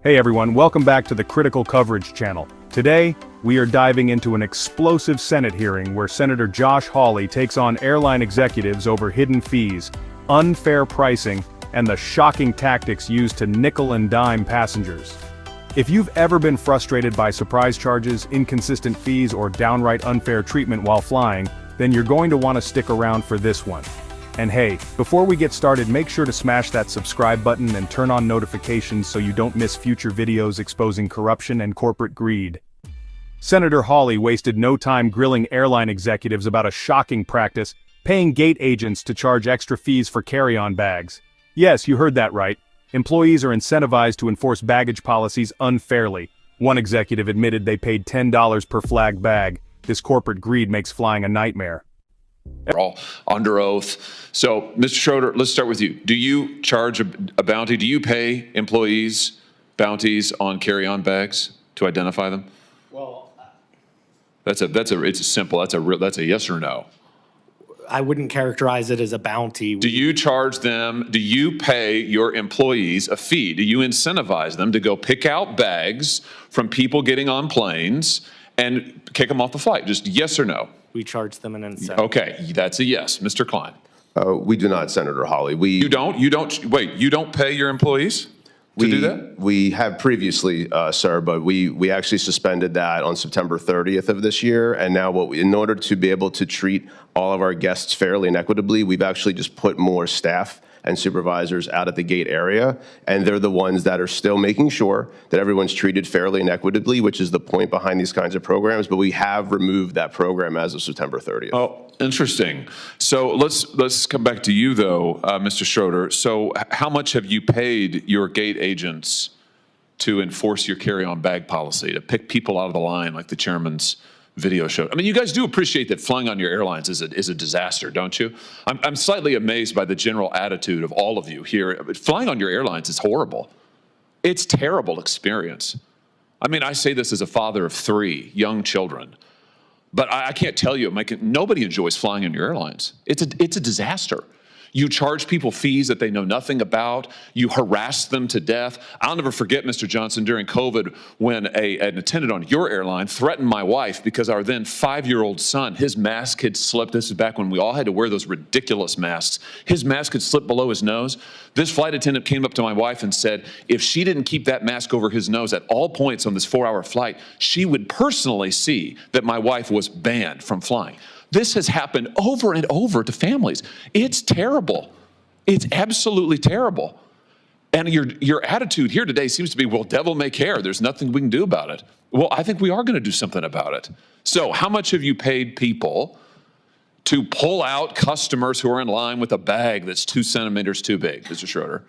Hey everyone, welcome back to the Critical Coverage channel. Today, we are diving into an explosive Senate hearing where Senator Josh Hawley takes on airline executives over hidden fees, unfair pricing, and the shocking tactics used to nickel and dime passengers. If you've ever been frustrated by surprise charges, inconsistent fees, or downright unfair treatment while flying, then you're going to want to stick around for this one. And hey, before we get started, make sure to smash that subscribe button and turn on notifications so you don't miss future videos exposing corruption and corporate greed. Senator Hawley wasted no time grilling airline executives about a shocking practice, paying gate agents to charge extra fees for carry-on bags. Yes, you heard that right. Employees are incentivized to enforce baggage policies unfairly. One executive admitted they paid $10 per flagged bag. This corporate greed makes flying a nightmare. We're all under oath. So, Mr. Schroeder, let's start with you. Do you charge a bounty? Do you pay employees bounties on carry-on bags to identify them? Well, That's a yes or no. I wouldn't characterize it as a bounty. Do you charge them, do you pay your employees a fee? Do you incentivize them to go pick out bags from people getting on planes and kick them off the flight? Just yes or no? We charge them an incentive. Okay, that's a yes. Mr. Klein. We do not, Senator Hawley. You don't pay your employees to do that? We have previously, sir, but we actually suspended that on September 30th of this year. And now in order to be able to treat all of our guests fairly and equitably, we've actually just put more staff and supervisors out at the gate area, and they're the ones that are still making sure that everyone's treated fairly and equitably, which is the point behind these kinds of programs, but we have removed that program as of September 30th. Oh, interesting. So let's come back to you, though, Mr. Schroeder. So how much have you paid your gate agents to enforce your carry-on bag policy, to pick people out of the line like the chairman's video show? I mean, you guys do appreciate that flying on your airlines is a disaster, don't you? I'm slightly amazed by the general attitude of all of you here. Flying on your airlines is horrible. It's a terrible experience. I mean, I say this as a father of 3 young children, but I can't tell you, nobody enjoys flying on your airlines. It's a disaster. You charge people fees that they know nothing about. You harass them to death. I'll never forget, Mr. Johnson, during COVID when an attendant on your airline threatened my wife because our then 5-year-old son, his mask had slipped. This is back when we all had to wear those ridiculous masks. His mask had slipped below his nose. This flight attendant came up to my wife and said if she didn't keep that mask over his nose at all points on this 4-hour flight, she would personally see that my wife was banned from flying. This has happened over and over to families. It's terrible. It's absolutely terrible. And your attitude here today seems to be, well, devil may care. There's nothing we can do about it. Well, I think we are going to do something about it. So how much have you paid people to pull out customers who are in line with a bag that's 2 centimeters too big, Mr. Schroeder?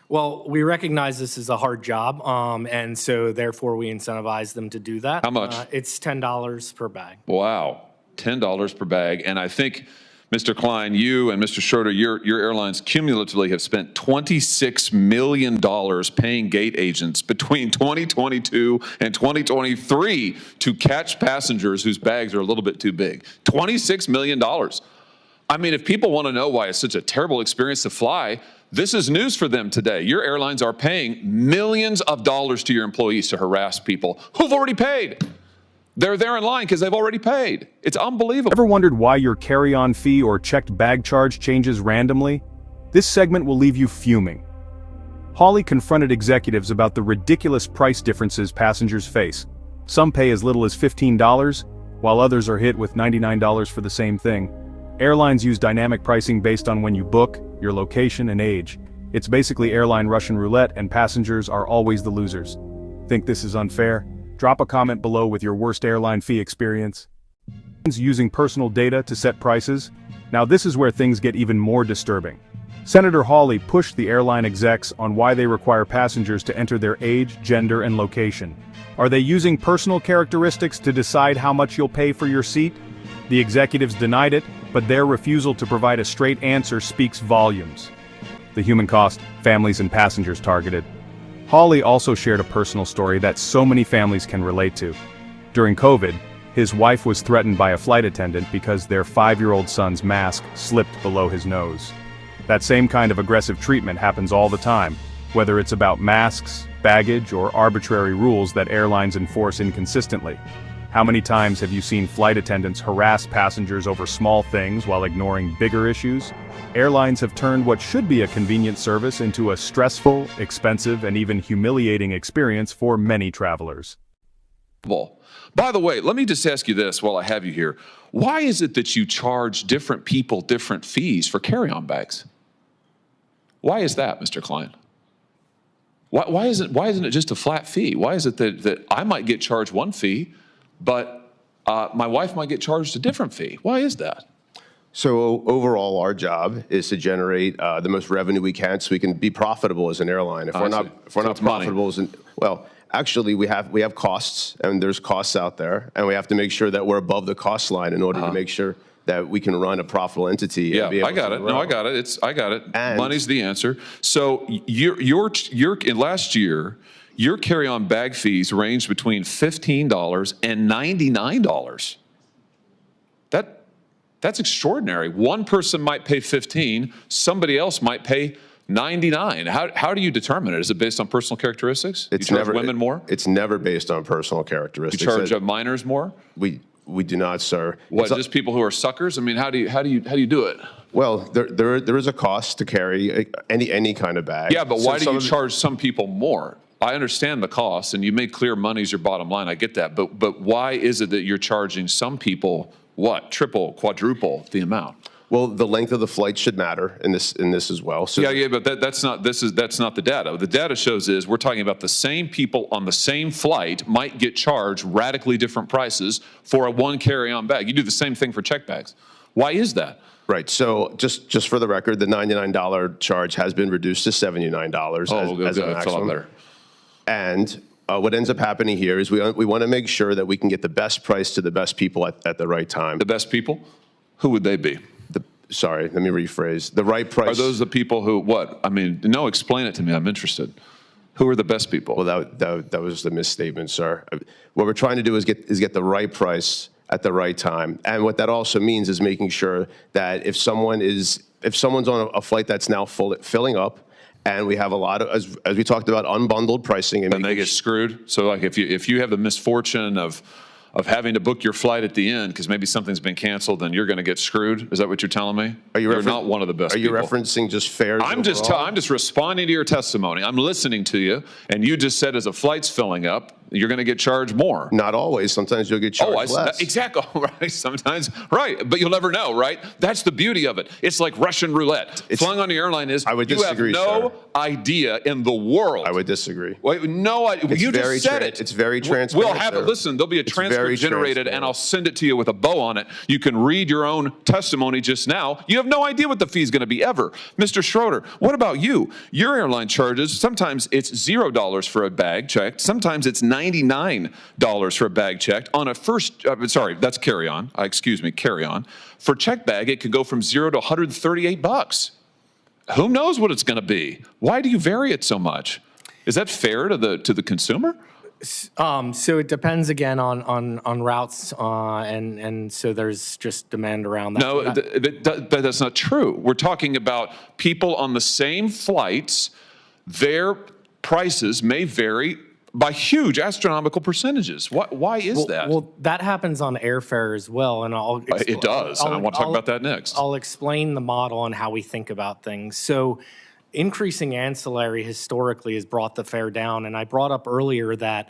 Well, we recognize this is a hard job, and so therefore we incentivize them to do that. How much? It's $10 per bag. Wow. $10 per bag. And I think, Mr. Klein, you and Mr. Schroeder, your airlines cumulatively have spent $26 million paying gate agents between 2022 and 2023 to catch passengers whose bags are a little bit too big. $26 million. I mean, if people want to know why it's such a terrible experience to fly, this is news for them today. Your airlines are paying millions of dollars to your employees to harass people who've already paid. They're there in line because they've already paid. It's unbelievable. Ever wondered why your carry-on fee or checked bag charge changes randomly? This segment will leave you fuming. Hawley confronted executives about the ridiculous price differences passengers face. Some pay as little as $15, while others are hit with $99 for the same thing. Airlines use dynamic pricing based on when you book, your location, and age. It's basically airline Russian roulette, and passengers are always the losers. Think this is unfair? Drop a comment below with your worst airline fee experience. Using personal data to set prices? Now this is where things get even more disturbing. Senator Hawley pushed the airline execs on why they require passengers to enter their age, gender, and location. Are they using personal characteristics to decide how much you'll pay for your seat? The executives denied it, but their refusal to provide a straight answer speaks volumes. The human cost, families and passengers targeted. Hawley also shared a personal story that so many families can relate to. During COVID, his wife was threatened by a flight attendant because their 5-year-old son's mask slipped below his nose. That same kind of aggressive treatment happens all the time, whether it's about masks, baggage, or arbitrary rules that airlines enforce inconsistently. How many times have you seen flight attendants harass passengers over small things while ignoring bigger issues? Airlines have turned what should be a convenient service into a stressful, expensive, and even humiliating experience for many travelers. By the way, let me just ask you this while I have you here. Why is it that you charge different people different fees for carry-on bags? Why is that, Mr. Klein? Why isn't it just a flat fee? Why is it that I might get charged one fee, but my wife might get charged a different fee? Why is that? So overall, our job is to generate the most revenue we can so we can be profitable as an airline. If we're not profitable as actually we have costs, and there's costs out there, and we have to make sure that we're above the cost line in order to make sure that we can run a profitable entity. Yeah, and be able I got to it. grow. No, I got it. I got it. And money's the answer. So last year, your carry-on bag fees ranged between $15 and $99. That's extraordinary. One person might pay 15, somebody else might pay 99. How do you determine it? Is it based on personal characteristics? It's you charge never women more? It's never based on personal characteristics. You charge minors more? We do not, sir. What, just people who are suckers? I mean, how do you do it? Well, there is a cost to carry any kind of bag. Yeah, but why do you charge some people more? I understand the cost, and you made clear money's your bottom line. I get that, but why is it that you're charging some people what, triple, quadruple the amount? Well, the length of the flight should matter in this as well. So yeah, but that's not the data. The data shows is we're talking about the same people on the same flight might get charged radically different prices for a one carry-on bag. You do the same thing for check bags. Why is that? Right. So just for the record, the $99 charge has been reduced to $79 as a maximum. That's a lot better. And what ends up happening here is we want to make sure that we can get the best price to the best people at the right time. The best people? Who would they be? Sorry, let me rephrase. The right price. Are those the people who, what? I mean, no, explain it to me. I'm interested. Who are the best people? Well, that was the misstatement, sir. What we're trying to do is get the right price at the right time. And what that also means is making sure that if someone's on a flight that's now filling up, and we have a lot of, as we talked about, unbundled pricing. And they get screwed? So like if you have the misfortune of having to book your flight at the end because maybe something's been canceled, then you're going to get screwed? Is that what you're telling me? You're not one of the best people. Are you referencing just fares I'm just responding to your testimony. I'm listening to you, and you just said as a flight's filling up, you're going to get charged more. Not always. Sometimes you'll get charged less. Exactly. Right. Sometimes. Right. But you'll never know, right? That's the beauty of it. It's like Russian roulette. Flying on the airline is, I would disagree, you have no idea in the world. I would disagree. Wait, no idea. You just said it. It's very transparent. We'll have it. Listen, there'll be a transcript generated, and I'll send it to you with a bow on it. You can read your own testimony just now. You have no idea what the fee is going to be ever. Mr. Schroeder, what about you? Your airline charges, sometimes it's $0 for a bag checked. Sometimes it's $99 for a bag checked. On a first, sorry, that's carry-on. Excuse me, carry-on. For check bag, it could go from $0 to $138. Who knows what it's going to be? Why do you vary it so much? Is that fair to the consumer? So it depends again on routes, and so there's just demand around that. No, but that's not true. We're talking about people on the same flights. Their prices may vary by huge astronomical percentages. Why is that? Well, that happens on airfare as well, and it does, and I want to talk about that next. I'll explain the model and how we think about things. So increasing ancillary historically has brought the fare down, and I brought up earlier that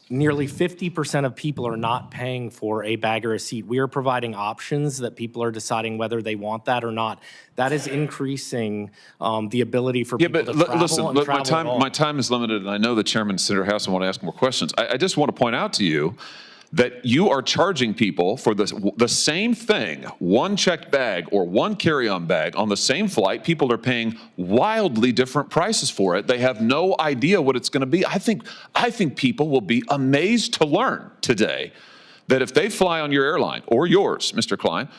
nearly 50% of people are not paying for a bag or a seat. We are providing options that people are deciding whether they want that or not. That is increasing the ability for people to travel. Listen, my time is limited, and I know the chairman, Senator House, and want to ask more questions. I just want to point out to you that you are charging people for the same thing, one checked bag or one carry-on bag on the same flight. People are paying wildly different prices for it. They have no idea what it's going to be. I think people will be amazed to learn today that if they fly on your airline or yours, Mr. Klein,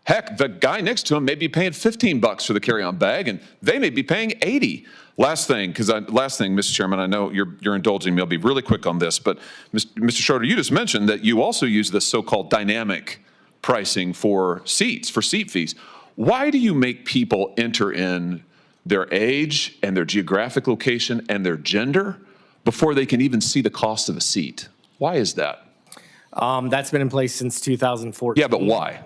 heck, the guy next to him may be paying $15 for the carry-on bag, and they may be paying $80. Last thing, Mr. Chairman, I know you're indulging me. I'll be really quick on this, but Mr. Schroeder, you just mentioned that you also use this so-called dynamic pricing for seats, for seat fees. Why do you make people enter in their age and their geographic location and their gender before they can even see the cost of a seat. Why is that? That's been in place since 2014. Yeah, but why?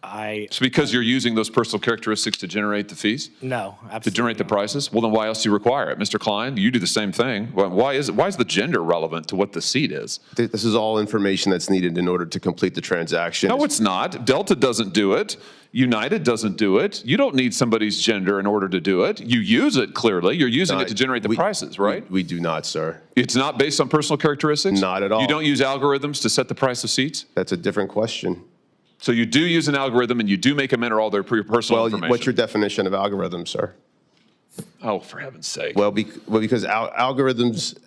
I It's because you're using those personal characteristics to generate the fees? No, To absolutely generate the not. prices? Well, then why else do you require it? Mr. Klein, you do the same thing. Why is the gender relevant to what the seat is? This is all information that's needed in order to complete the transaction. No, it's not. Delta doesn't do it. United doesn't do it. You don't need somebody's gender in order to do it. You use it clearly. You're using it to generate the prices, right? We do not, sir. It's not based on personal characteristics? Not at all. You don't use algorithms to set the price of seats? That's a different question. So you do use an algorithm and you do make them enter all their personal Well, information? what's your definition of algorithm, sir? Oh, for heaven's sake. Well, because algorithms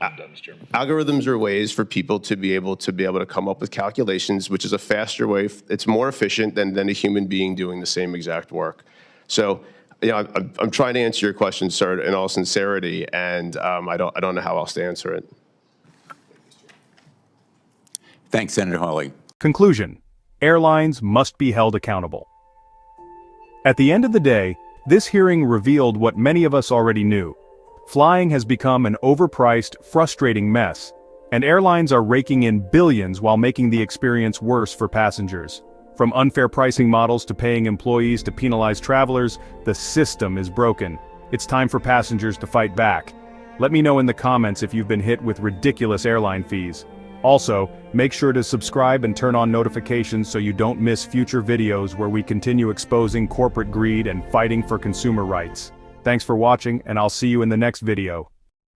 algorithms are ways for people to be able to come up with calculations, which is a faster way. It's more efficient than a human being doing the same exact work. So, I'm trying to answer your question, sir, in all sincerity, and I don't know how else to answer it. Thanks, Senator Hawley. Conclusion: airlines must be held accountable. At the end of the day, this hearing revealed what many of us already knew. Flying has become an overpriced, frustrating mess, and airlines are raking in billions while making the experience worse for passengers. From unfair pricing models to paying employees to penalize travelers, the system is broken. It's time for passengers to fight back. Let me know in the comments if you've been hit with ridiculous airline fees. Also, make sure to subscribe and turn on notifications so you don't miss future videos where we continue exposing corporate greed and fighting for consumer rights. Thanks for watching, and I'll see you in the next video.